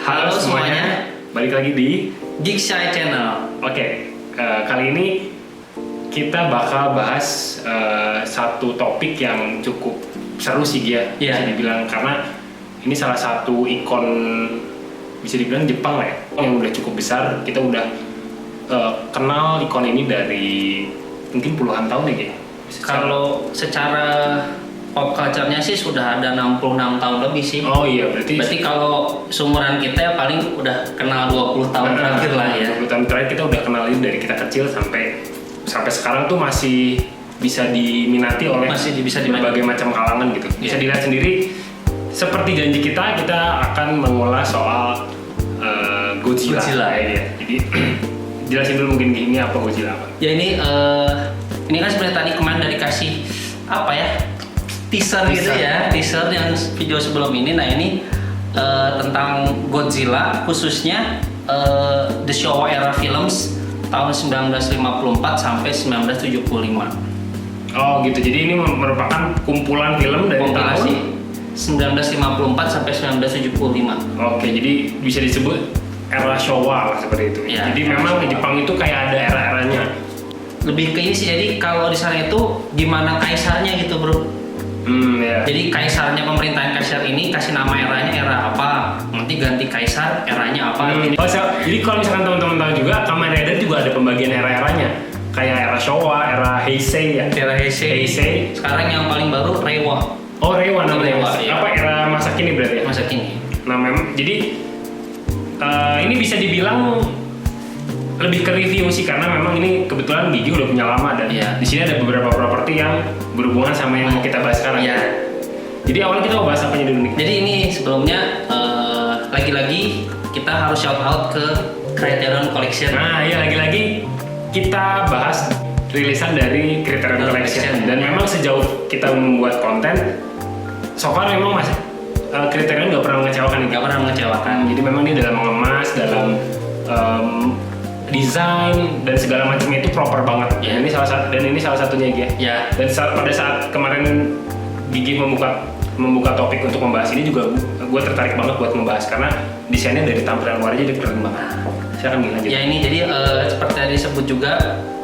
Halo semuanya, balik lagi di Geekshy Channel. Oke, kali ini kita bakal bahas satu topik yang cukup seru sih Gia, bisa dibilang, karena ini salah satu ikon, bisa dibilang Jepang lah ya, yang udah cukup besar. Kita udah kenal ikon ini dari mungkin puluhan tahun ya Gia. Kalau secara pop culture-nya sih sudah ada 66 tahun lebih sih. Oh iya, berarti kalau seumuran kita ya paling udah kenal 20 tahun terakhir lah ya. 20 tahun terakhir kita udah kenalin dari kita kecil sampai sekarang tuh masih bisa diminati oleh berbagai macam kalangan gitu. Bisa dilihat sendiri, seperti janji kita akan mengulas soal Godzilla. Ya. Jadi jelasin dulu mungkin ini apa Godzilla apa. Ya ini kan sebenarnya tadi kemarin udah dikasih apa ya? Teaser gitu ya, teaser yang video sebelum ini. Nah ini tentang Godzilla, khususnya The Showa Era Films tahun 1954 sampai 1975. Oh gitu, jadi ini merupakan kumpulan film dari tahun 1954 sampai 1975. Oke, jadi bisa disebut era Showa lah seperti itu. Ya, jadi memang di Jepang itu kayak ada era-eranya. Lebih ke ini sih, jadi kalau di sana itu gimana kaisarnya gitu bro. Ya. Jadi kaisarnya, pemerintahan kaisar ini kasih nama eranya era apa, nanti ganti kaisar eranya apa. Jadi kalau misalkan teman-teman tahu juga, Kamen Rider juga ada pembagian era-eranya. Kayak era Showa, era Heisei ya. Era Heisei. Sekarang yang paling baru Reiwa. Oh Reiwa namanya. Iya. Apa era masa kini berarti ya? Masa kini. Nah memang, jadi ini bisa dibilang lebih ke review sih, karena memang ini kebetulan Gigi udah punya lama dan di sini ada beberapa properti yang berhubungan sama yang mau kita bahas sekarang. Iya. Jadi awalnya kita mau bahas apanya dulu nih? Jadi ini sebelumnya lagi-lagi kita harus shout out ke Criterion Collection. Nah iya, lagi-lagi kita bahas rilisan dari Criterion Collection. Dan memang sejauh kita membuat konten, so far memang masih Criterion nggak pernah mengecewakan. Nggak pernah mengecewakan. Jadi memang dia dalam mengemas, dalam desain dan segala macamnya itu proper banget. Yeah. Ini salah satunya Gia. Yeah. Dan pada saat kemarin Gigi membuka topik untuk membahas ini juga, gue tertarik banget buat membahas karena desainnya dari tampilan luar aja keren banget. Silakan lanjut. Ya ini jadi seperti yang disebut juga,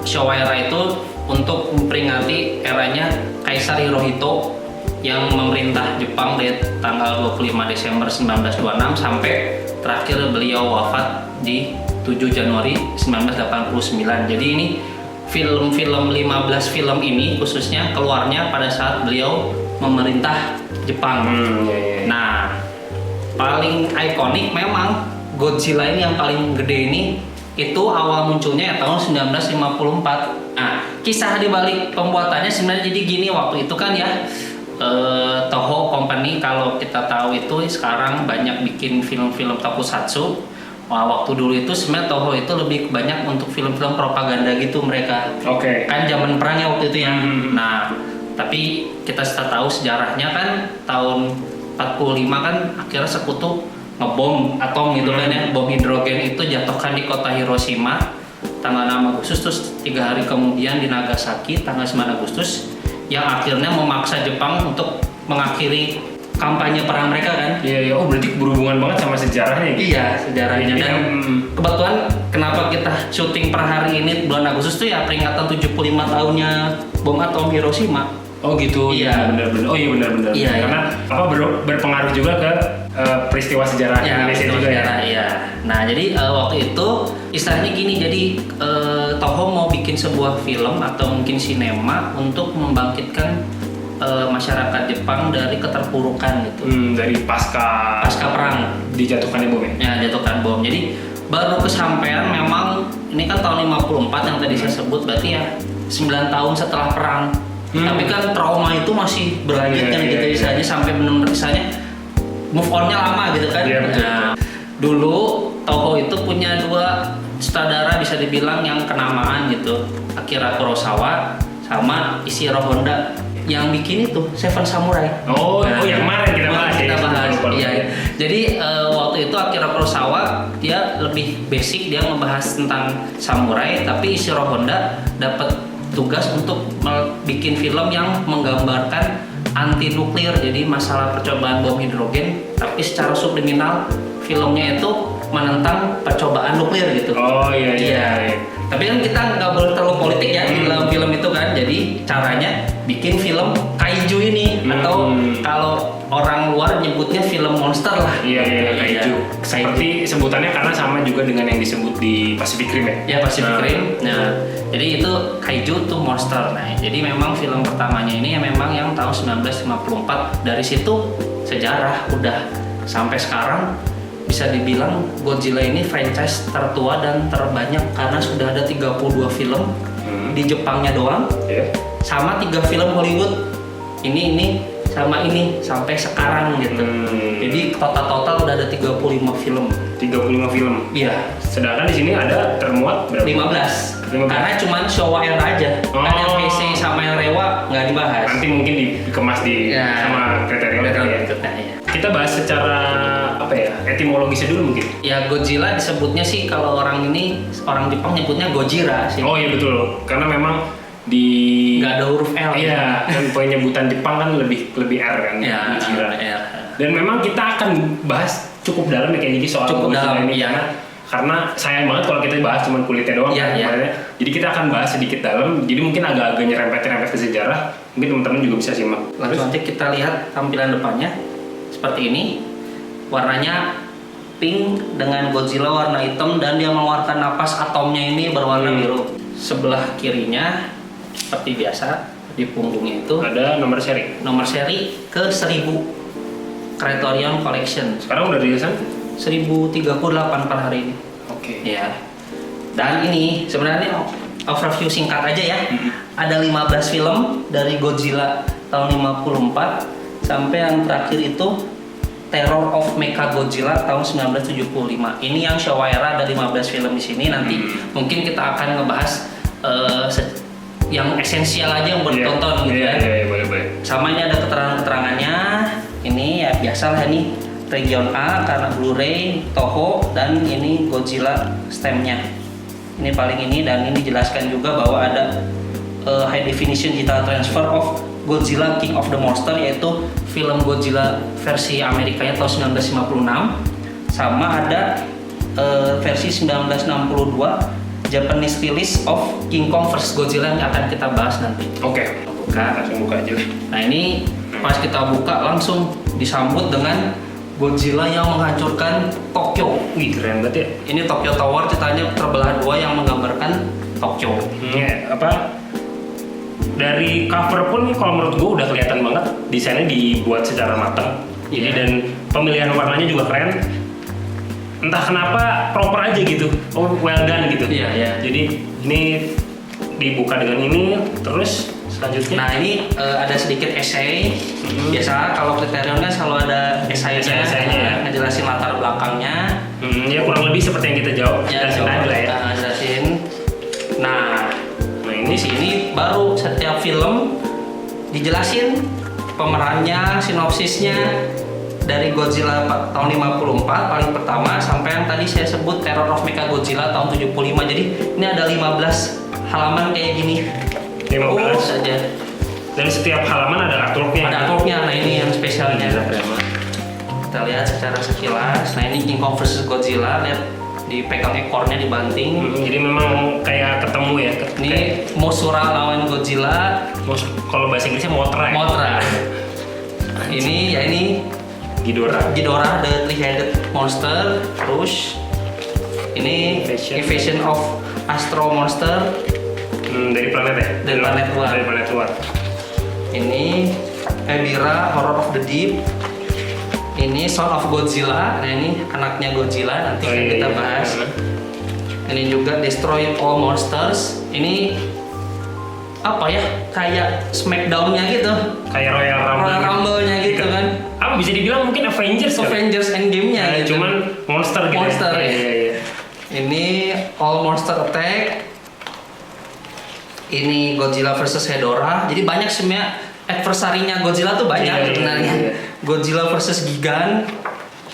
Showa era itu untuk memperingati eranya Kaisar Hirohito yang memerintah Jepang dari tanggal 25 Desember 1926 sampai terakhir beliau wafat di 7 Januari 1989. Jadi ini film-film 15 film ini khususnya keluarnya pada saat beliau memerintah Jepang. Nah, paling ikonik memang Godzilla ini, yang paling gede ini itu awal munculnya ya tahun 1954. Nah, kisah di balik pembuatannya sebenarnya jadi gini, waktu itu kan ya Toho Company, kalau kita tahu itu sekarang banyak bikin film-film tokusatsu. Wah, waktu dulu itu sebenarnya Toho itu lebih banyak untuk film-film propaganda gitu mereka. Oke. Kan zaman perangnya waktu itu ya. Nah, tapi kita tahu sejarahnya kan tahun 45 kan akhirnya sekutu ngebom atom gitu kan ya. Bom hidrogen itu jatuhkan di kota Hiroshima tanggal 6 Agustus, terus 3 hari kemudian di Nagasaki tanggal 9 Agustus, yang akhirnya memaksa Jepang untuk mengakhiri kampanye perang mereka kan. Iya. Oh berarti berhubungan banget sama sejarahnya gitu? Iya, sejarahnya. Dan kebetulan kenapa kita syuting per hari ini bulan Agustus tuh ya peringatan 75 tahunnya bom atom Hiroshima. Oh gitu. Iya. Benar-benar. Oh iya benar-benar. Iya, karena apa berpengaruh juga ke peristiwa sejarah Indonesia juga ya. Iya. Nah jadi waktu itu istilahnya gini, jadi Toho mau bikin sebuah film atau mungkin sinema untuk membangkitkan masyarakat Jepang dari keterpurukan gitu. Dari pasca perang dijatuhkannya bom ya? Ya, jatuhkan bom. Jadi baru kesampaian, memang ini kan tahun 54 yang tadi saya sebut, berarti ya 9 tahun setelah perang. Tapi kan trauma itu masih berlanjut kan gitu misalnya sampai benar-benar misalnya move on-nya lama gitu kan. Nah, dulu Toho itu punya 2 sutradara bisa dibilang yang kenamaan gitu, Akira Kurosawa sama Ishiro Honda, yang bikin itu Seven Samurai. Yang kemarin kita bahas. Iya. Jadi waktu itu Akira Kurosawa dia lebih basic, dia membahas tentang samurai, tapi Ishiro Honda dapat tugas untuk bikin film yang menggambarkan anti nuklir, jadi masalah percobaan bom hidrogen, tapi secara subliminal filmnya itu menentang percobaan nuklir gitu. Oh iya. Tapi kan kita nggak boleh terlalu politik ya di dalam film itu kan. Jadi caranya bikin film kaiju ini atau kalau orang luar nyebutnya film monster lah. Iya, kaiju. Seperti sebutannya karena sama juga dengan yang disebut di Pacific Rim ya. Ya Pacific Rim. Nah, jadi itu kaiju tuh monster. Nah, jadi memang film pertamanya ini memang yang tahun 1954. Dari situ sejarah udah sampai sekarang bisa dibilang Godzilla ini franchise tertua dan terbanyak karena sudah ada 32 film di Jepangnya doang, sama 3 film Hollywood. Ini sama ini sampai sekarang gitu. Jadi total udah ada 35 film. 35 film. Iya. Sedangkan di sini ada termuat berapa? 15. Karena cuman Showa Era aja. Kan yang Heisei sama yang Reiwa nggak dibahas. Nanti mungkin dikemas sama kriteria ya. Kita bahas secara etimologisnya dulu mungkin. Ya Godzilla disebutnya sih kalau orang Jepang nyebutnya Gojira sih. Oh iya betul. Karena memang di nggak ada huruf L. Iya, kan penyebutan Jepang kan lebih R kan. Ya, Gojira. Dan memang kita akan bahas cukup dalam ya kayak gini soal Godzilla ini karena sayang banget kalau kita bahas cuma kulitnya doang Jadi kita akan bahas sedikit dalam. Jadi mungkin agak-agak nyerempet ke sejarah. Mungkin teman-teman juga bisa simak. Langsung aja kita lihat tampilan depannya seperti ini. Warnanya pink dengan Godzilla warna hitam dan dia mengeluarkan napas atomnya ini berwarna biru. Sebelah kirinya seperti biasa di punggungnya itu ada nomor seri ke 1000 Criterion Collection. Sekarang udah rilis 1038 per hari ini. Oke. Ya. Dan ini sebenarnya overview singkat aja ya. Ada 15 film dari Godzilla tahun 54 sampai yang terakhir itu Terror of Mechagodzilla tahun 1975. Ini yang Showa Era, ada 15 film di sini. Nanti mungkin kita akan ngebahas yang esensial aja yang buat tonton gitu ya. Iya, boleh. Sama ini ada keterangan-keterangannya. Ini ya biasalah ini region A karena Blu-ray, Toho, dan ini Godzilla stemnya. Ini paling ini dan ini dijelaskan juga bahwa ada high definition digital transfer of Godzilla King of the Monster, yaitu film Godzilla versi Amerikanya tahun 1956, sama ada versi 1962 Japanese release of King Kong vs Godzilla yang akan kita bahas nanti. Oke. Langsung buka aja. Nah ini pas kita buka langsung disambut dengan Godzilla yang menghancurkan Tokyo. Wih keren banget ya. Ini Tokyo Tower ceritanya terbelah dua yang menggambarkan Tokyo. Dari cover pun kalau menurut gue udah kelihatan banget desainnya dibuat secara matang. Jadi dan pemilihan warnanya juga keren. Entah kenapa proper aja gitu. Oh well done gitu. Iya. Jadi ini dibuka dengan ini terus selanjutnya. Nah ini ada sedikit essay. Biasa kalau Criterion kan selalu ada essay-nya ngejelasin latar belakangnya. Ya kurang lebih seperti yang kita jelasin tadi lah ya. Jelasin. Nah ini sini baru setiap film dijelasin pemerannya, sinopsisnya dari Godzilla tahun 54 paling pertama sampai yang tadi saya sebut Terror of Mechagodzilla tahun 75. Jadi ini ada 15 halaman kayak gini. 15 saja. Dan setiap halaman ada artworknya. Ada artworknya. Nah ini yang spesialnya. Kita lihat secara sekilas. Nah ini King Kong vs Godzilla. Lihat dipegang ekornya dibanting. Jadi memang kayak ketemu ya. Ini Mothra lawan Godzilla. Kalau bahasa Inggrisnya Mothra. Ini Ghidorah the three-headed monster. Terus ini Invasion of Astro Monster. Dari planet ya? Dari planet luar. Ini Ebirah Horror of the Deep. Ini Son of Godzilla. Nah ini anaknya Godzilla, nanti kita bahas. Ini juga Destroy All Monsters. Ini apa ya? Kayak Smackdown-nya gitu. Kayak Royal Rumble-nya gitu kan. Apa bisa dibilang mungkin Avengers Endgame-nya gitu. Cuman monster gitu. Monster ya. Iya. Ini All Monster Attack. Ini Godzilla vs Hedorah. Jadi banyak sebenarnya adversary-nya Godzilla tuh banyak sebenarnya. Iya. Godzilla vs Gigan.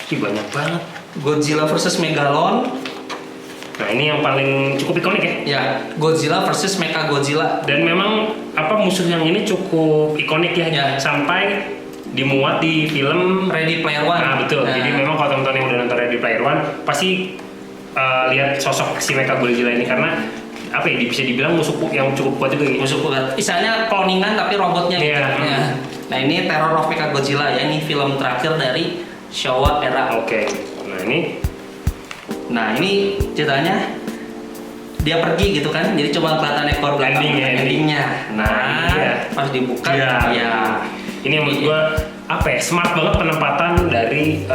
Banyak banget. Godzilla vs Megalon. Nah ini yang paling cukup ikonik ya. Ya, Godzilla vs Mechagodzilla. Dan memang musuh yang ini cukup ikonik ya. Sampai dimuat di film Ready Player One. Nah betul. Jadi memang kalau teman-teman yang udah nonton Ready Player One pasti lihat sosok si Mechagodzilla ini karena apa ya bisa dibilang musuh yang cukup kuat juga. Musuh kuat. Misalnya cloningan tapi robotnya gitu. Yeah. Nah ini Terror of Mechagodzilla ya, ini film terakhir dari Showa era. Oke. Nah ini ceritanya dia pergi gitu kan, jadi cuma kelihatan ekor belakang endingnya. Nah pas dibuka ya ini menurut gua apa ya smart banget penempatan dari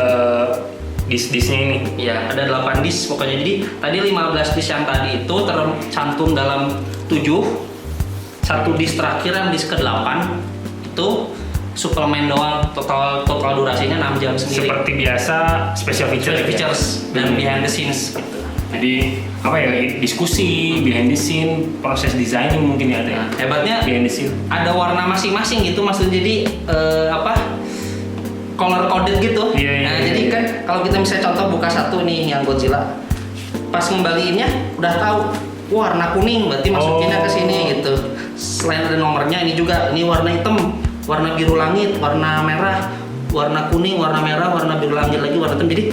disk-disknya ini. Ya ada 8 disk pokoknya. Jadi tadi 15 disk yang tadi itu tercantum dalam 7. Satu disk terakhir yang disk ke-8 itu suplemen doang, total durasinya 6 jam sendiri. Seperti biasa special features dan behind the scenes gitu. Jadi apa ya diskusi behind the scene, proses designing mungkin ya ada. Nah, hebatnya behind the scene ada warna masing-masing gitu, maksudnya jadi color coded gitu. Jadi kan kalau kita misalnya contoh buka satu nih yang Godzilla, pas ngembaliinnya udah tahu warna kuning berarti masukinnya ke sini gitu. Selain ada nomornya ini juga, ini warna hitam, warna biru langit, warna merah, warna kuning, warna merah, warna biru langit lagi, warna hitam. Jadi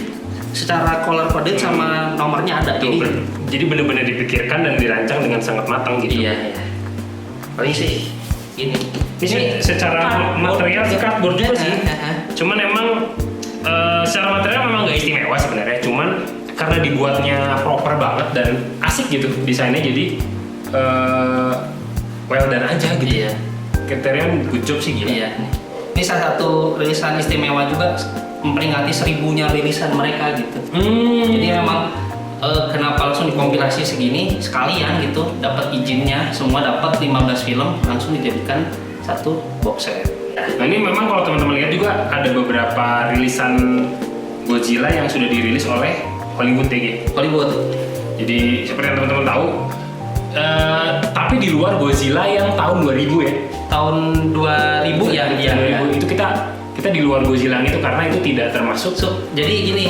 secara color coded sama nomornya ada. Jadi benar-benar dipikirkan dan dirancang dengan sangat matang gitu. Iya. Paling sih ini secara material sih cardboard juga sih. Cuman emang secara material memang nggak istimewa sebenarnya. Cuman karena dibuatnya proper banget dan asik gitu desainnya, jadi well done aja gitu. Iya. Kriteria good job sih gila. Iya. Ini salah satu rilisan istimewa juga, memperingati 1000-nya rilisan mereka gitu. Jadi memang kenapa langsung dikompilasi segini sekalian gitu, dapat izinnya semua, dapat 15 film langsung dijadikan satu box set. Nah ini memang kalau teman-teman lihat juga ada beberapa rilisan Godzilla yang sudah dirilis oleh Hollywood TG. Hollywood. Jadi seperti yang teman-teman tahu, tapi di luar Godzilla yang tahun 2000 ya. Tahun 2000 ya. 2000 itu kita di luar Godzilla itu karena itu tidak termasuk. Jadi gini,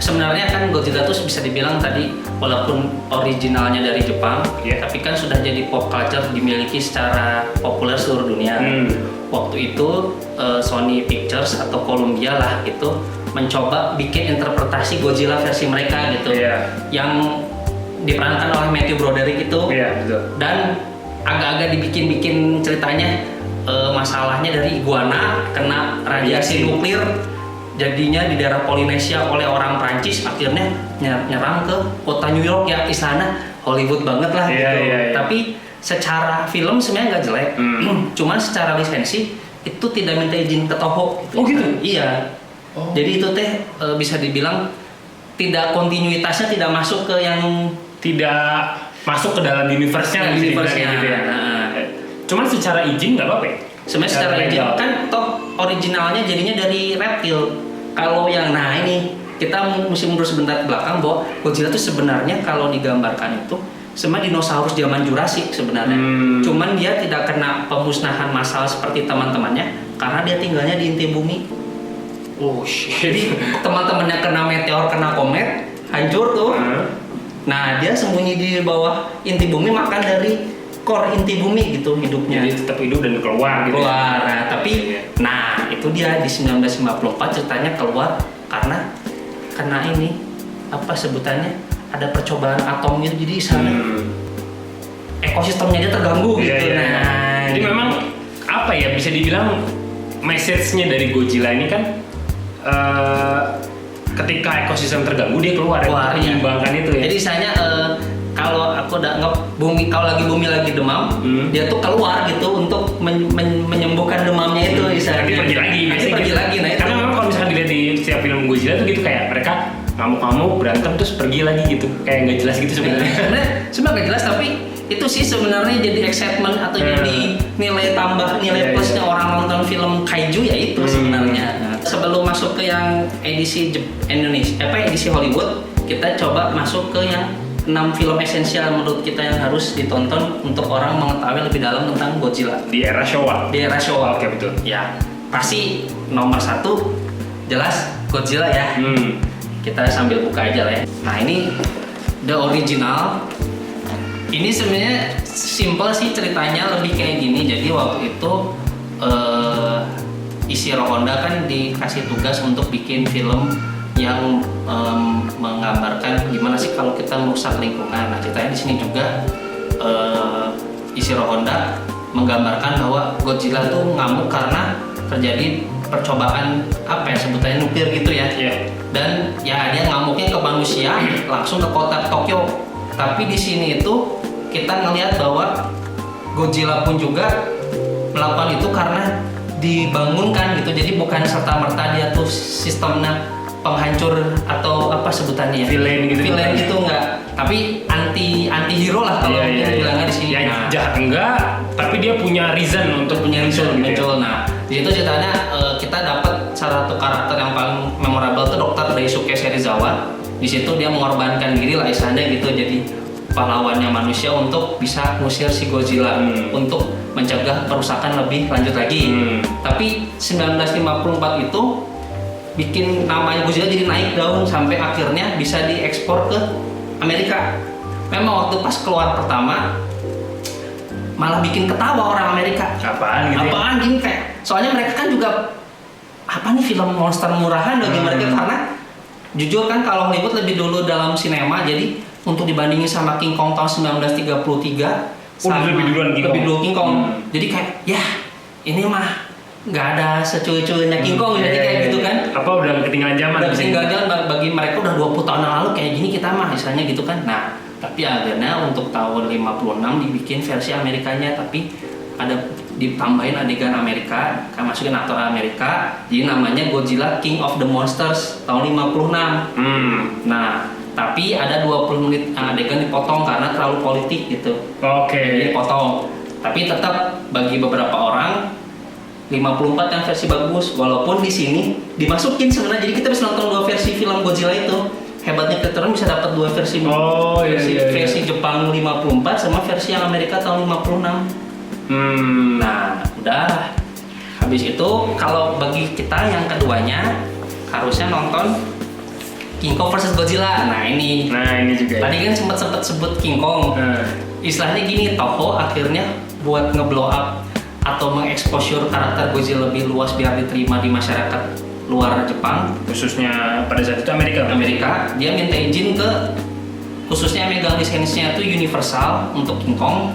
sebenarnya kan Godzilla tuh bisa dibilang tadi walaupun originalnya dari Jepang, tapi kan sudah jadi pop culture, dimiliki secara populer seluruh dunia. Waktu itu Sony Pictures atau Columbia lah itu mencoba bikin interpretasi Godzilla versi mereka gitu, yang diperankan oleh Matthew Broderick itu. Betul. Dan agak-agak dibikin ceritanya, masalahnya dari iguana kena radiasi nuklir, jadinya di daerah Polinesia oleh orang Prancis, akhirnya nyerang ke kota New York ya, istana Hollywood banget lah gitu. Tapi secara film sebenarnya nggak jelek, cuman secara lisensi itu tidak minta izin ke Toho gitu. Oh gitu? Iya. Jadi itu teh bisa dibilang tidak kontinuitasnya tidak masuk ke yang tidak masuk ke dalam universe-nya gitu ya. Cuman secara izin nggak apa-apa ya? Sebenarnya secara izin kan toh originalnya jadinya dari reptil. Kalau yang ini kita mesti mundur sebentar ke belakang bahwa Godzilla itu sebenarnya kalau digambarkan itu sebenarnya dinosaurus zaman Jurassic sebenarnya. Cuman dia tidak kena pemusnahan massal seperti teman-temannya karena dia tinggalnya di inti bumi. Oh shit. Jadi teman-temannya kena meteor, kena komet, hancur tuh. Nah dia sembunyi di bawah inti bumi, makan dari core inti bumi gitu hidupnya. Jadi tetap hidup dan keluar gitu. Keluar. Nah, tapi itu dia di 1954 ceritanya keluar karena kena ini apa sebutannya, ada percobaan atom gitu, jadi sana ekosistemnya dia terganggu gitu. Jadi memang apa ya bisa dibilang message-nya dari Godzilla ini kan ketika ekosistem terganggu dia keluar menyeimbangkan itu ya. Jadi misalnya kalau aku udah bumi, kalau bumi lagi demam, dia tuh keluar gitu untuk menyembuhkan demamnya itu misalnya. Nanti pergi lagi. Nah, karena memang kalau misalkan dilihat di setiap film Godzilla tuh gitu kayak mereka ngamuk-ngamuk berantem terus pergi lagi gitu, kayak nggak jelas gitu sebenarnya. Sebenarnya nggak jelas, tapi itu sih sebenarnya jadi excitement atau jadi nilai tambah, nilai plusnya orang nonton film kaiju ya itu sebenarnya. Sebelum masuk ke yang edisi Indonesia, edisi Hollywood, kita coba masuk ke yang 6 film esensial menurut kita yang harus ditonton untuk orang mengetahui lebih dalam tentang Godzilla di era Showa. Oke, betul. Ya, pasti nomor 1 jelas Godzilla ya. Kita sambil buka aja lah ya. Nah, ini the original. Ini sebenarnya simple sih ceritanya, lebih kayak gini. Jadi waktu itu Ishiro Honda kan dikasih tugas untuk bikin film yang menggambarkan gimana sih kalau kita merusak lingkungan. Nah, ceritanya di sini juga Ishiro Honda menggambarkan bahwa Godzilla tuh ngamuk karena terjadi percobaan apa ya sebutannya nuklir gitu ya. Dan ya dia ngamuknya ke manusia langsung ke kota Tokyo. Tapi di sini itu kita ngelihat bahwa Godzilla pun juga melakukan itu karena dibangunkan gitu. Jadi bukan serta merta dia tuh sistemnya penghancur atau apa sebutannya ya, villain gitu enggak, tapi anti hero lah kalau bilangnya di sini. Ya, jahat enggak, tapi dia punya reason untuk muncul. Gitu. Nah, di situ ceritanya kita dapat salah satu karakter yang paling memorable itu Dr. Daisuke Serizawa. Di situ dia mengorbankan diri lah istilahnya gitu, jadi pahlawannya manusia untuk bisa ngusir si Godzilla untuk mencegah perusakan lebih lanjut lagi. Tapi 1954 itu bikin namanya Godzilla jadi naik daun sampai akhirnya bisa diekspor ke Amerika. Memang waktu pas keluar pertama malah bikin ketawa orang Amerika. Apaan gini kayak, soalnya mereka kan juga apa nih film monster murahan bagi mereka, karena jujur kan kalau Hollywood lebih dulu dalam sinema, jadi untuk dibandingin sama King Kong tahun 1933 lebih dulu King Kong. Jadi kayak ya ini mah nggak ada secuil-cuilnya King Kong, jadi kayak gitu kan. Apa udah ketinggalan zaman? Udah ketinggalan zaman, bagi mereka udah 20 tahun yang lalu kayak gini kita mah misalnya gitu kan. Nah, tapi akhirnya untuk tahun 56 dibikin versi Amerikanya, tapi ada ditambahin adegan Amerika, kan masukin aktor Amerika, jadi namanya Godzilla King of the Monsters tahun 56. Nah, tapi ada 20 menit adegan dipotong karena terlalu politik gitu. Jadi dipotong. Tapi tetap bagi beberapa orang 54 yang versi bagus, walaupun di sini dimasukin sebenarnya, jadi kita bisa nonton dua versi film Godzilla itu. Hebatnya Criterion bisa dapat dua versi, versi Jepang 54 sama versi yang Amerika tahun 56. Nah, udah habis itu kalau bagi kita yang keduanya harusnya nonton King Kong vs Godzilla. Nah ini juga. Tadi kan sempat sebut King Kong. Istilahnya gini, Toho akhirnya buat ngeblow up atau mengeksposur karakter Godzilla lebih luas biar diterima di masyarakat luar Jepang, khususnya pada saat itu Amerika. Dia minta izin ke, khususnya yang megang lisensinya itu Universal untuk King Kong.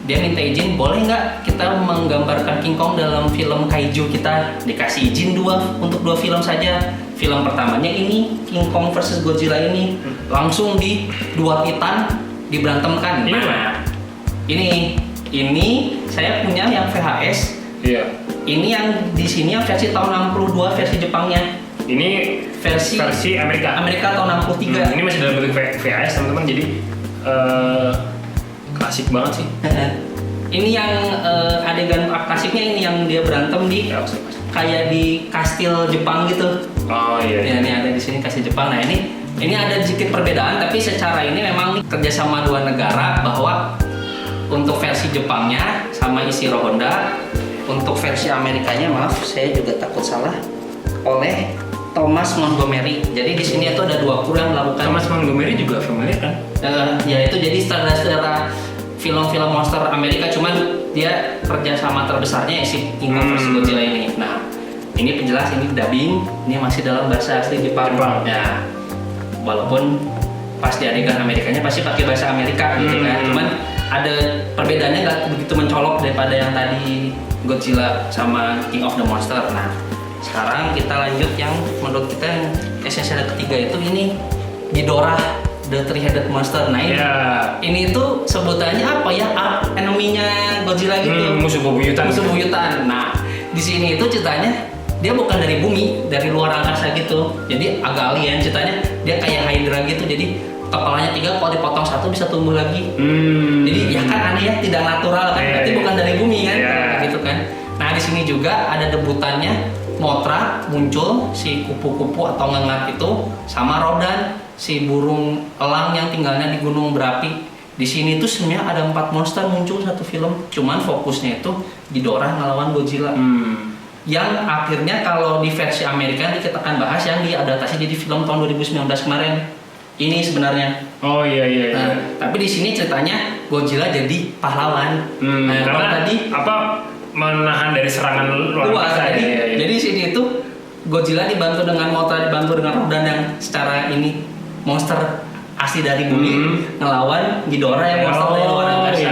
Dia minta izin, boleh nggak kita menggambarkan King Kong dalam film kaiju kita? Dikasih izin untuk dua film saja. Film pertamanya ini King Kong vs Godzilla ini langsung di dua titan diberantemkan. Nah, ini saya punya yang VHS. Ini yang di sini yang versi tahun 62 versi Jepangnya. Ini versi Amerika tahun 63. Ini masih dalam bentuk VHS teman-teman, jadi klasik banget sih. Ini yang adegan klasiknya, ini yang dia berantem di kayak di kastil Jepang gitu. Ya, ini ada di sini kastil Jepang. Nah ini ada sedikit perbedaan, tapi secara ini memang kerjasama dua negara, bahwa untuk versi Jepangnya sama Ishiro Honda, untuk versi Amerikanya maaf saya juga takut salah, oleh Thomas Montgomery. Jadi di sini itu ada dua kru yang melakukan. Thomas Montgomery juga familiar kan? Ya itu jadi sutradara film-film monster Amerika, cuman dia kerjasama terbesarnya si King Kong vs Godzilla ini. Nah, ini penjelas, ini dubbing, ini masih dalam bahasa asli Jepang. Ya, walaupun pas di adegan Amerikanya pasti pakai bahasa Amerika gitu kan. Cuman ada perbedaannya nggak begitu mencolok daripada yang tadi Godzilla sama King of the Monster. Nah, sekarang kita lanjut yang menurut kita yang esensial ketiga itu ini Ghidorah the Three-Headed Monster. Nah ini tuh sebutannya apa ya? Enemy-nya Godzilla gitu. Musuh bebuyutan. Nah, di sini itu ceritanya dia bukan dari bumi, dari luar angkasa gitu. Jadi agak alien ceritanya. Dia kayak Hydra gitu. Jadi kepalanya 3, kalau dipotong 1 bisa tumbuh lagi. Jadi ya kan aneh ya, tidak natural kan. Berarti bukan dari bumi kan, gitu kan. Nah, di sini juga ada debutannya Mothra muncul, si kupu-kupu atau ngengat itu, sama Rodan, si burung elang yang tinggalnya di gunung berapi. Di sini tuh sebenarnya ada 4 monster muncul satu film, cuman fokusnya itu Ghidorah ngelawan Godzilla. Yang akhirnya kalau di versi Amerika kita akan bahas yang diadaptasi jadi film tahun 2019 kemarin. Ini sebenarnya. Iya. Tapi di sini ceritanya Godzilla jadi pahlawan. Karena tadi apa menahan dari serangan luar angkasa. Jadi sini itu Godzilla dibantu dengan Mothra, dibantu dengan Rodan yang secara ini monster asli dari bumi ngelawan Ghidorah yang monster dari luar angkasa.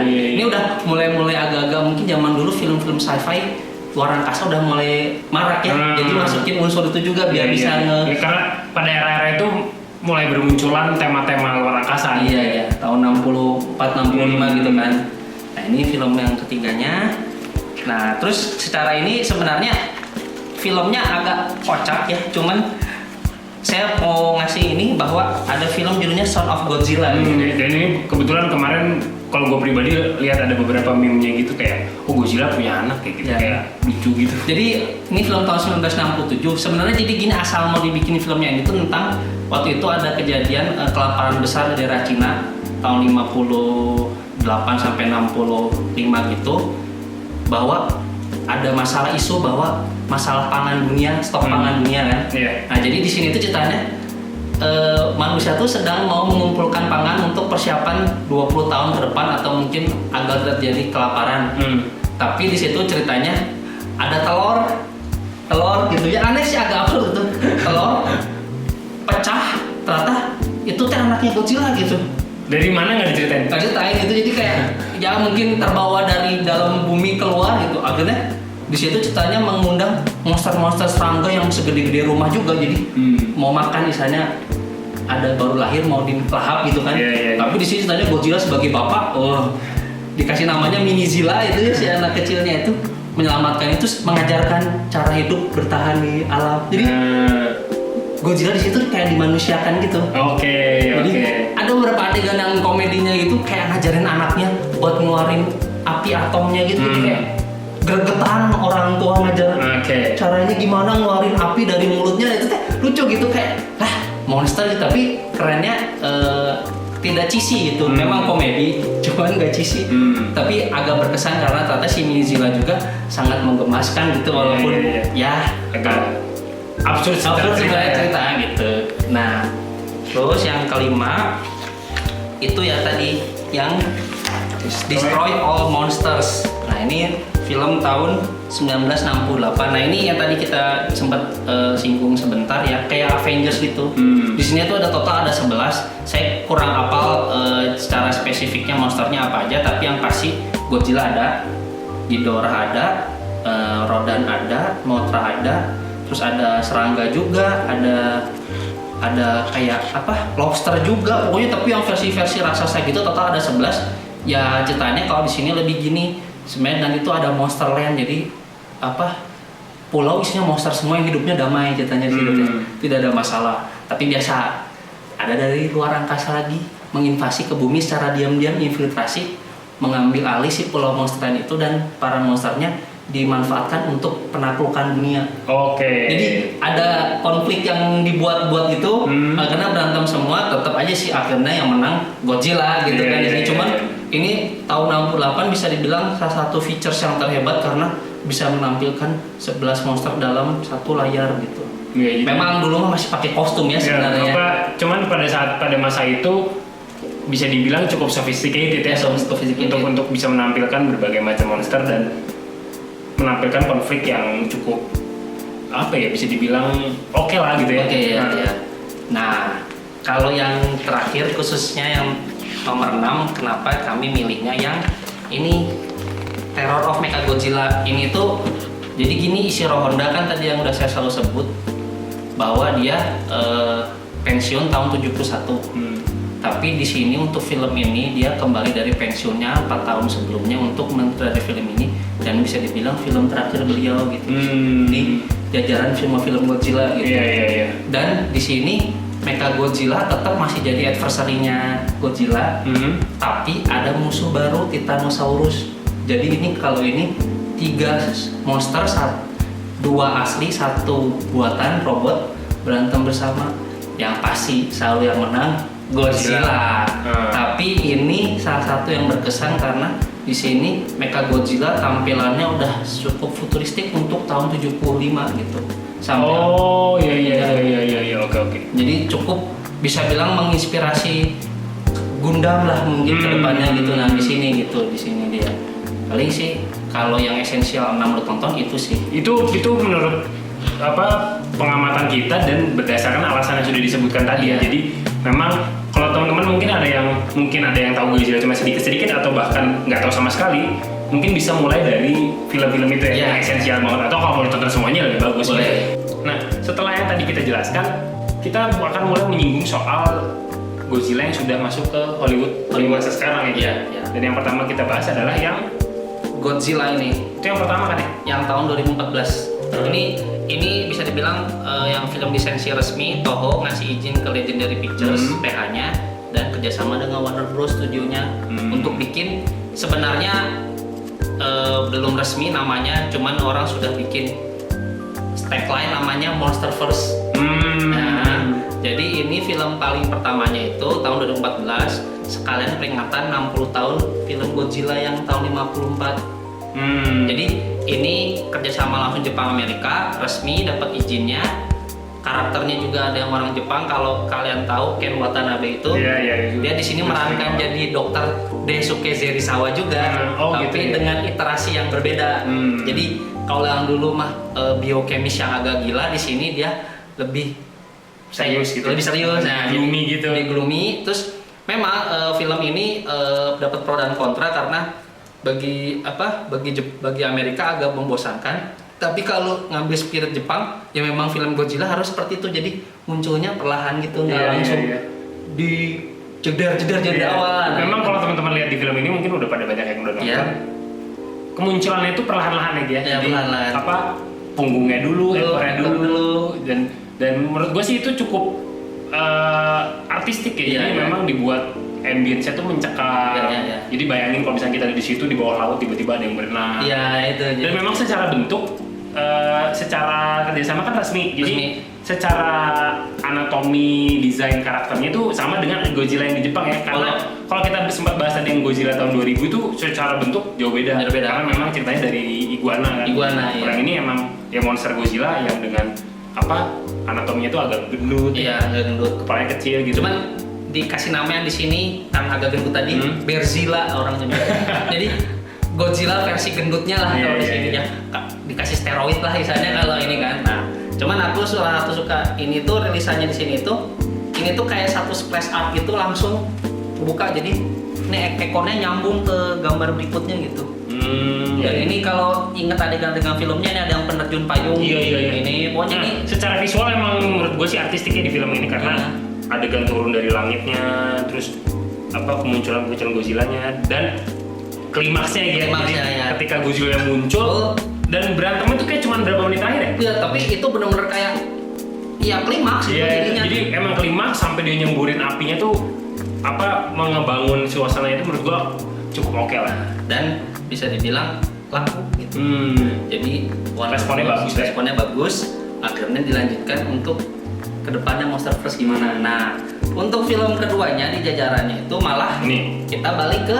Ini udah mulai agak-agak mungkin zaman dulu film-film sci-fi luar angkasa udah mulai marak ya. Jadi masukin unsur itu juga biar bisa karena pada era-era itu mulai bermunculan tema-tema luar angkasa. Iya, tahun 64 65 gitu kan. Nah, ini film yang ketiganya. Nah, terus secara ini sebenarnya filmnya agak kocak ya, cuman saya mau ngasih ini bahwa ada film judulnya Son of Godzilla. Dan ini kebetulan kemarin kalau gue pribadi lihat ada beberapa meme-nya gitu kayak Godzilla punya anak kayak gitu, kayak lucu gitu. Jadi ini film tahun 1967. Sebenarnya jadi gini, asal mau dibikin filmnya ini tuh tentang waktu itu ada kejadian kelaparan besar di daerah Cina tahun 58 sampai 65 gitu, bahwa ada masalah isu bahwa masalah pangan dunia, stok pangan dunia kan. Nah, jadi di sini tuh ceritanya manusia tuh sedang mau mengumpulkan pangan untuk persiapan 20 tahun ke depan atau mungkin agar terjadi kelaparan. Tapi di situ ceritanya ada telur gitu ya, aneh sih, agak absurd gitu. Telur pecah, ternyata itu teh anaknya Godzilla gitu. Dari mana nggak diceritain? Nggak diceritain gitu, jadi kayak ya mungkin terbawa dari dalam bumi keluar gitu. Akhirnya di situ ceritanya mengundang monster-monster serangga yang segede-gede rumah juga, jadi mau makan misalnya ada baru lahir mau dilahap gitu kan. Tapi di sini ceritanya Godzilla sebagai bapak, dikasih namanya Minizilla itu ya, si anak kecilnya itu menyelamatkan itu, mengajarkan cara hidup bertahan di alam. Jadi Godzilla di situ kayak dimanusiakan gitu. Jadi ada beberapa adegan yang komedinya gitu kayak ngajarin anaknya buat ngeluarin api atomnya gitu, kayak gregetan orang tua ngajar caranya gimana ngeluarin api dari mulutnya, itu teh lucu gitu, kayak monster gitu. Tapi kerennya tidak cheesy gitu, memang komedi cuman nggak cheesy, tapi agak berkesan karena ternyata si Minizilla juga sangat menggemaskan gitu, walaupun ya agak absurd cerita gitu. Nah, terus yang kelima itu ya tadi yang Destroy All Monsters. Nah, ini film tahun 1968. Nah, ini yang tadi kita sempat singgung sebentar ya, kayak Avengers gitu. Di sini tuh ada total ada 11. Saya kurang hafal secara spesifiknya monsternya apa aja, tapi yang pasti Godzilla ada, Ghidorah ada, Rodan ada, Mothra ada, terus ada serangga juga, ada kayak apa, lobster juga, pokoknya. Tapi yang versi-versi raksasa gitu total ada 11. Ya ceritanya kalau di sini lebih gini sebenarnya, dan itu ada monster land, jadi apa, pulau isinya monster semua yang hidupnya damai ceritanya di situ, tidak ada masalah. Tapi biasa ada dari luar angkasa lagi menginvasi ke bumi secara diam-diam, infiltrasi, mengambil alih si pulau monster land itu, dan para monsternya dimanfaatkan untuk penaklukan dunia. Jadi ada konflik yang dibuat-buat gitu, karena berantem semua, tetap aja sih akhirnya yang menang Godzilla gitu kan. Di sini cuman ini tahun 68 bisa dibilang salah satu features yang terhebat karena bisa menampilkan 11 monster dalam satu layar gitu. Memang dulu masih pakai kostum ya sebenarnya. Cuman pada masa itu bisa dibilang cukup sophisticated ya, untuk bisa menampilkan berbagai macam monster dan menampilkan konflik yang cukup apa ya, bisa dibilang oke lah gitu ya. Nah, kalau yang terakhir khususnya yang nomor 6, kenapa kami milihnya yang ini, Terror of Mechagodzilla. Ini tuh jadi gini, Ishiro Honda kan tadi yang udah saya selalu sebut bahwa dia pensiun tahun 71. Tapi di sini untuk film ini dia kembali dari pensiunnya 4 tahun sebelumnya untuk mentradi film ini, dan bisa dibilang film terakhir beliau gitu di jajaran film Godzilla gitu. Dan di sini Mechagodzilla tetap masih jadi adversary-nya Godzilla, tapi ada musuh baru, Titanosaurus. Jadi ini kalau ini 3 monster, 2 asli, 1 buatan robot berantem bersama. Yang pasti selalu yang menang Godzilla. Tapi ini salah satu yang berkesan karena di sini Mechagodzilla tampilannya udah cukup futuristik untuk tahun 75 gitu. Oke. Jadi cukup bisa bilang menginspirasi Gundam lah mungkin kedepannya gitu. Nah di sini dia. Paling sih Kalau yang esensial 6 lu tonton itu sih. Itu menurut pengamatan kita dan berdasarkan alasan yang sudah disebutkan tadi ya. Jadi memang kalau teman-teman mungkin ada yang tahu Godzilla cuma sedikit-sedikit atau bahkan nggak tahu sama sekali, mungkin bisa mulai dari film-film itu yang esensial banget, atau kalau mau ditonton semuanya lebih bagus. Nah, setelah yang tadi kita jelaskan, kita akan mulai menyinggung soal Godzilla yang sudah masuk ke Hollywood masa sekarang ya. Dan yang pertama kita bahas adalah yang Godzilla ini. Itu yang pertama kan ya? Yang tahun 2014. Ini bisa dibilang yang film lisensi resmi Toho ngasih izin ke Legendary Pictures PH-nya dan kerjasama dengan Warner Bros studionya untuk bikin. Sebenarnya belum resmi namanya, cuman orang sudah bikin tagline namanya Monsterverse. Nah, jadi ini film paling pertamanya itu tahun 2014 sekalian peringatan 60 tahun film Godzilla yang tahun 54. Jadi ini kerjasama langsung Jepang Amerika, resmi dapat izinnya. Karakternya juga ada yang orang Jepang. Kalau kalian tahu Ken Watanabe itu, dia di sini merankan jadi Dokter Daisuke Serizawa juga, tapi dengan iterasi yang berbeda. Jadi kalau yang dulu mah biokemis yang agak gila, di sini dia lebih serius gitu. Lebih serius, gloomy gitu. Lebih gloomy. Terus memang film ini dapat pro dan kontra karena bagi Amerika agak membosankan, tapi kalau ngambil spirit Jepang ya memang film Godzilla harus seperti itu, jadi munculnya perlahan gitu, nggak langsung di jeder awal. Memang kalau teman-teman lihat di film ini mungkin udah pada banyak yang udah nonton. Kemunculannya itu perlahan-lahan aja. Jadi perlahan. Punggungnya dulu, ekornya dulu, dan menurut gue sih itu cukup artistik ya. Jadi memang dibuat ambience-nya tuh mencekam. Jadi bayangin kalau misalnya kita ada di situ di bawah laut tiba-tiba ada yang berenang. Itu. Dan memang secara bentuk, secara kerjasama kan resmi. Jadi secara anatomi, desain karakternya itu sama dengan Godzilla yang di Jepang ya. Karena kalau kita sempat bahas tadi yang Godzilla tahun 2000 itu secara bentuk jauh beda. Karena memang ceritanya dari iguana kan. Orang ini emang ya monster Godzilla yang dengan anatominya itu agak gendut. Agak gendut. Kepalanya kecil gitu. Cuman dikasih nama yang di sini karena agak gendut tadi, Berzilla orang nyebut. Jadi Godzilla versi gendutnya lah kalau di sini ya. Dikasih steroid lah misalnya kalau ini kan. Nah, cuman aku salah satu suka ini tuh rilisannya di sini tuh kayak satu splash art gitu langsung buka, jadi ini ekornya nyambung ke gambar berikutnya gitu. Dan ini kalau inget adegan dengan filmnya ini ada yang penerjun payung. Ini pokoknya ini secara visual emang menurut gue sih artistiknya di film ini karena adegan turun dari langitnya, terus kemunculan Godzilla-nya dan klimaksnya gitu. Ketika Godzilla muncul dan berantemnya itu kayak cuma berapa menit terakhir ya? Iya, tapi itu benar-benar kayak klimaks gitu jadinya. Jadi emang klimaks sampai dia nyemburin apinya tuh mengebangun suasana itu menurut gua cukup oke lah. Dan bisa dibilang laku gitu. Jadi responnya bagus. Akhirnya dilanjutkan untuk kedepannya Monsterverse gimana. Nah, untuk film keduanya di jajarannya itu malah kita balik ke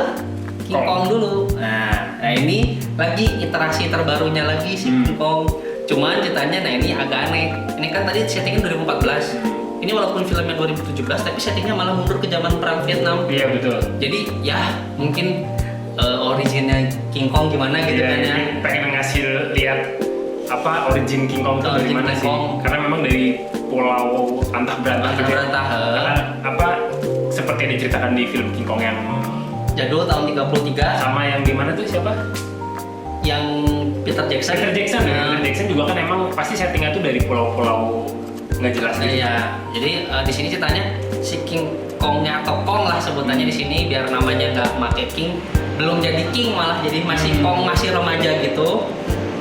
King Kong dulu. Nah, ini lagi iterasi terbarunya lagi si King Kong. Cuman ceritanya ini agak aneh. Ini kan tadi settingnya 2014. Ini walaupun filmnya 2017 tapi settingnya malah mundur ke zaman perang Vietnam. Iya betul. Jadi ya mungkin originnya King Kong gimana gitu kan ya. Pengen ngasih lihat origin King Kong itu dari mana sih? Karena memang dari pulau antah berantah gitu. Seperti yang diceritakan di film King Kong yang jadul tahun 33. Sama yang di mana tuh siapa? Yang Peter Jackson. Peter Jackson juga kan emang pasti settingnya tuh dari pulau-pulau nggak jelas gitu. Jadi di sini ceritanya si King Kongnya atau Kong lah sebutannya di sini biar namanya nggak make King, belum jadi King malah jadi masih Kong, masih remaja gitu.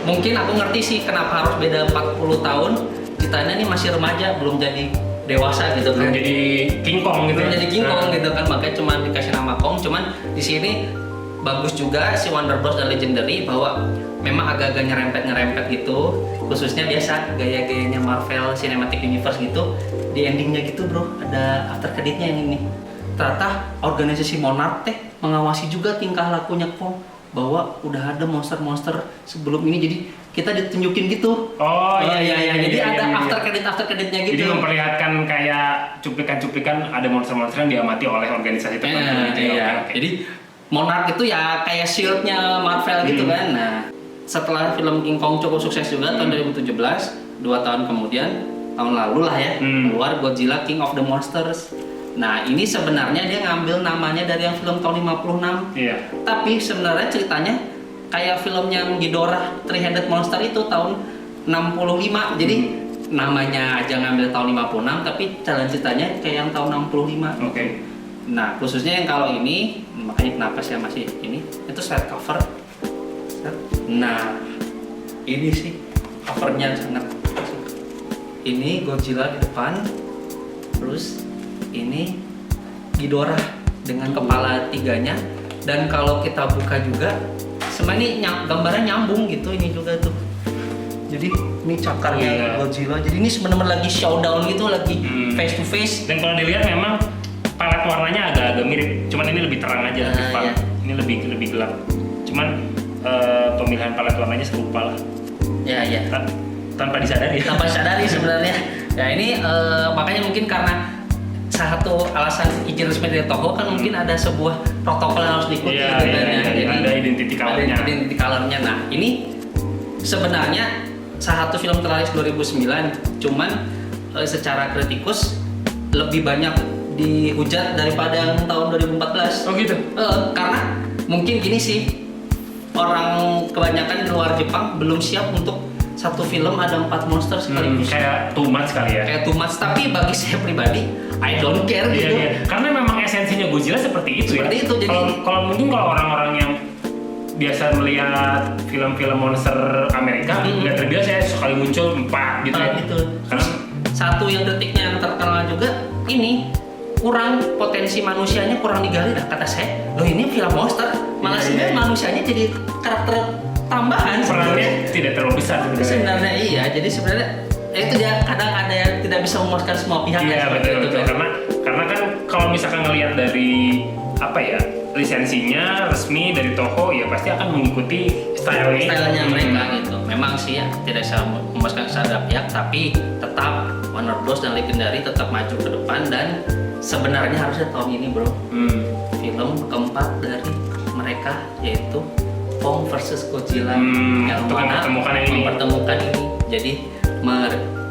Mungkin aku ngerti sih kenapa harus beda 40 tahun. Ceritanya nih masih remaja, belum jadi dewasa gitu kan. Belum jadi King Kong gitu. Belum jadi King Kong gitu kan, makanya cuma dikasih nama Kong. Cuman di sini bagus juga si Warner Bros dan Legendary bahwa memang agak-agak nyerempet gitu. Khususnya biasa gaya-gayanya Marvel Cinematic Universe gitu. Di endingnya gitu bro, ada after creditnya yang ini. Ternyata organisasi Monarch mengawasi juga tingkah lakunya Kong, bahwa udah ada monster-monster sebelum ini, jadi kita ditunjukin gitu. Jadi ada after creditnya gitu. Jadi memperlihatkan kayak cuplikan-cuplikan ada monster-monster yang diamati oleh organisasi tertentu gitu. Jadi Monarch itu ya kayak shieldnya Marvel gitu kan. Nah, setelah film King Kong cukup sukses juga tahun 2017, 2 tahun kemudian, tahun lalu lah ya, keluar Godzilla King of the Monsters. Nah, ini sebenarnya dia ngambil namanya dari yang film tahun 56. Iya. Tapi sebenarnya ceritanya kayak filmnya Ghidorah Three-Headed Monster itu tahun 65. Jadi namanya aja ngambil tahun 56, tapi jalan ceritanya kayak yang tahun 65. Oke. Nah, khususnya yang kalau ini, makanya kenapa saya masih ini, itu slide cover. Nah, ini sih covernya sangat. Ini Godzilla di depan, terus ini Ghidorah dengan kepala 3-nya. Dan kalau kita buka juga, sebenarnya ini gambarnya nyambung gitu, ini juga tuh. Jadi ini cakarnya Godzilla. Jadi ini sebenarnya lagi showdown gitu, lagi face to face. Dan kalau dilihat memang palet warnanya agak mirip, cuman ini lebih terang aja, lebih iya. Ini lebih gelap. Cuman pemilihan palet warnanya serupa lah. Ya. Tanpa disadari. Tanpa disadari sebenarnya. Ya ini makanya mungkin karena salah satu alasan izin resmi dari Toho kan mungkin ada sebuah protokol yang harus diikuti gitu kan ya. Jadi ada identity color-nya. Ada identity color-nya. Nah, ini sebenarnya salah satu film terakhir 2009, cuman secara kritikus lebih banyak dihujat daripada yang tahun 2014. Oh gitu? Karena mungkin gini sih, orang kebanyakan di luar Jepang belum siap untuk satu film ada 4 monster sekaligus. Kayak too much kali ya? Kayak too much, tapi bagi saya pribadi, I don't care gitu. Iya. Karena memang esensinya Godzilla seperti itu seperti ya? Itu, jadi kalau mungkin kalau orang-orang yang biasa melihat film-film monster Amerika, nggak terbiasa ya sekali muncul 4 gitu ya? Gitu. Karena satu yang detiknya yang terkenal juga, ini kurang potensi manusianya kurang digali dah kata saya. Loh ini film monster, malah sebenarnya manusianya jadi karakter tambahan. Perannya tidak terlalu besar sebenarnya. Iya, jadi sebenarnya itu dia kadang ada yang tidak bisa memuaskan semua pihak. Iya betul. Karena kan kalau misalkan ngelihat dari apa ya lisensinya resmi dari Toho ya pasti akan mengikuti stylenya mereka gitu. Memang sih ya tidak bisa memuaskan secara pihak, tapi tetap Warner Bros dan Legendary tetap maju ke depan. Dan sebenarnya harusnya tahun ini bro, film keempat dari mereka yaitu Kong versus Godzilla yang mana mempertemukan ini. Jadi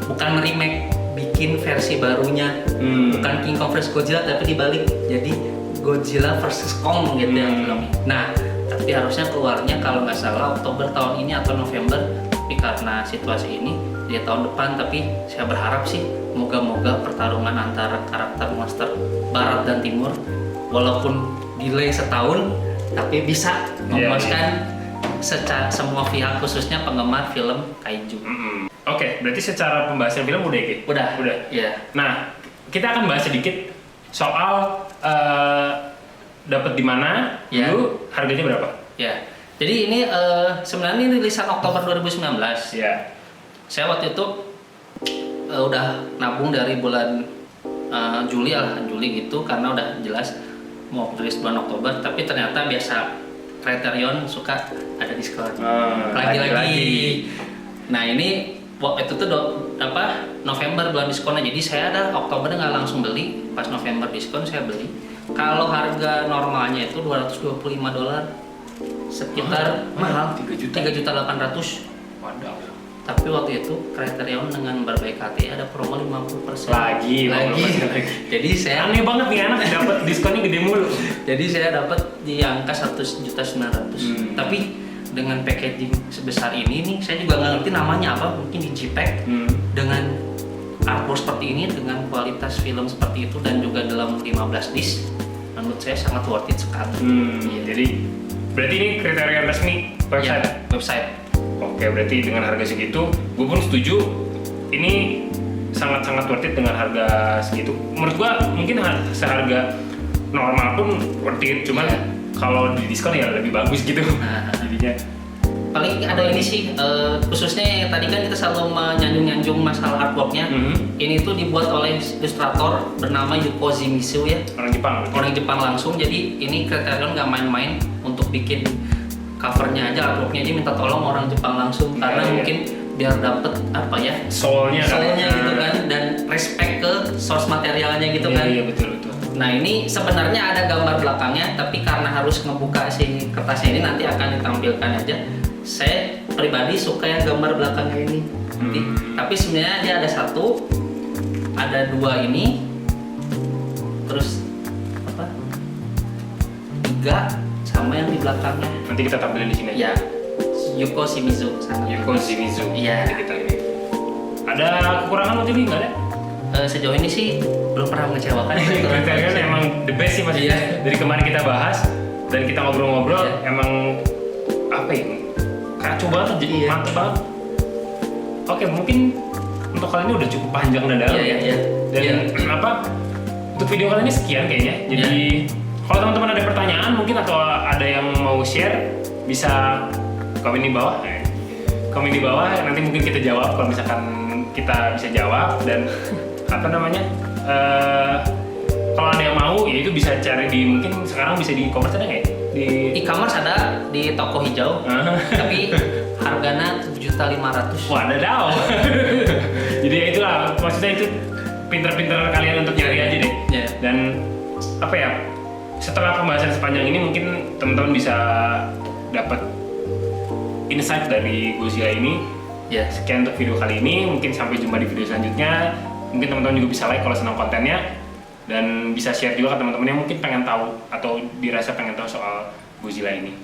bukan meremake, bikin versi barunya, bukan King Kong versus Godzilla tapi dibalik jadi Godzilla versus Kong gitu yang film. Nah, tapi harusnya keluarnya kalau nggak salah Oktober tahun ini atau November. Tapi karena situasi ini di tahun depan. Tapi saya berharap sih moga-moga pertarungan antara karakter monster Barat dan Timur walaupun delay setahun tapi bisa memuaskan semua pihak, khususnya penggemar film kaiju. Oke, berarti secara pembahasan film udah ya? Udah. Iya. Nah, kita akan bahas sedikit soal dapat di mana, dulu harganya berapa? Ya. Jadi ini sebenarnya ini rilisan Oktober 2019. Ya. Saya waktu itu udah nabung dari bulan Juli gitu karena udah jelas mau rilis bulan Oktober, tapi ternyata biasa Criterion suka ada diskon. Lagi-lagi. Nah, ini waktu itu November bulan diskonnya, jadi saya ada Oktober nggak langsung beli, pas November diskon saya beli. Kalau harga normalnya itu $225, sekitar mahal, 3.800.000. Waduh. Tapi waktu itu Criterion dengan berbagai KT ada promo 50%. Lagi. Jadi saya aneh banget nih anak dapat diskonnya gede mulu. Jadi saya dapat di angka 1.900.000. Tapi dengan packaging sebesar ini nih, saya juga nggak ngerti namanya apa, mungkin di JPEG dengan artwork seperti ini, dengan kualitas film seperti itu dan juga dalam 15 disc, menurut saya sangat worth it sekali. Jadi berarti ini Criterion resmi website? Ya, website. Oke, berarti dengan harga segitu, gue pun setuju. Ini sangat-sangat worth it dengan harga segitu. Menurut gue mungkin seharga normal pun worth it, cuman kalau di diskon ya lebih bagus gitu. Jadinya paling ada ini sih, khususnya yang tadi kan kita selalu menyanjung-nyanjung masalah artworknya. Ini tuh dibuat oleh ilustrator bernama Yuko Shimizu ya. Orang Jepang langsung. Jadi ini Criterion nggak main-main untuk bikin covernya aja, artworknya aja minta tolong orang Jepang langsung karena mungkin biar dapet apa ya soulnya gitu kan, dan respect ke source materialnya gitu kan. Iya betul. Nah ini sebenarnya ada gambar belakangnya, tapi karena harus ngebuka si kertasnya ini nanti akan ditampilkan aja. Saya pribadi suka yang gambar belakangnya ini. Tapi sebenarnya dia ada satu, ada dua ini, terus apa? 3 sama yang di belakangnya. Nanti kita tampilin di sini aja. Ya, Yuko Shimizu. Yuko Shimizu. Iya. Nanti kita lihat. Ada kekurangan waktu ini nggak ada? Sejauh ini sih belum pernah mengecewakan. Kriteria kan emang the best sih Mas. Iya. Dari kemarin kita bahas dan kita ngobrol-ngobrol, Iya. emang apa ya? Kacau banget, jadi Iya. mantep banget. Oke, mungkin untuk kali ini udah cukup panjang dan dalam. Iya. Dan apa? Untuk video kali ini sekian kayaknya. Jadi kalau teman-teman ada pertanyaan mungkin atau ada yang mau share, bisa komen di bawah. Komen di bawah, nanti mungkin kita jawab kalau misalkan kita bisa jawab. Dan apa namanya, kalau ada yang mau ya itu bisa cari di, mungkin sekarang bisa di e-commerce ada nggak ya? Di e-commerce ada di toko hijau, tapi harganya 7.500.000. Wadaw. Jadi ya itulah, maksudnya itu pinter-pinter kalian untuk nyari aja deh. Yeah. Dan apa ya, setelah pembahasan sepanjang ini mungkin teman-teman bisa dapat insight dari Godzilla ini. Ya. Sekian untuk video kali ini, mungkin sampai jumpa di video selanjutnya. Mungkin teman-teman juga bisa like kalau senang kontennya, dan bisa share juga ke teman-teman yang mungkin pengen tahu atau dirasa pengen tahu soal Godzilla ini.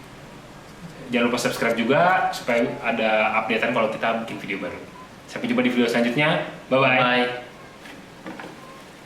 Jangan lupa subscribe juga supaya ada updatean kalau kita bikin video baru. Sampai jumpa di video selanjutnya. Bye-bye. Bye.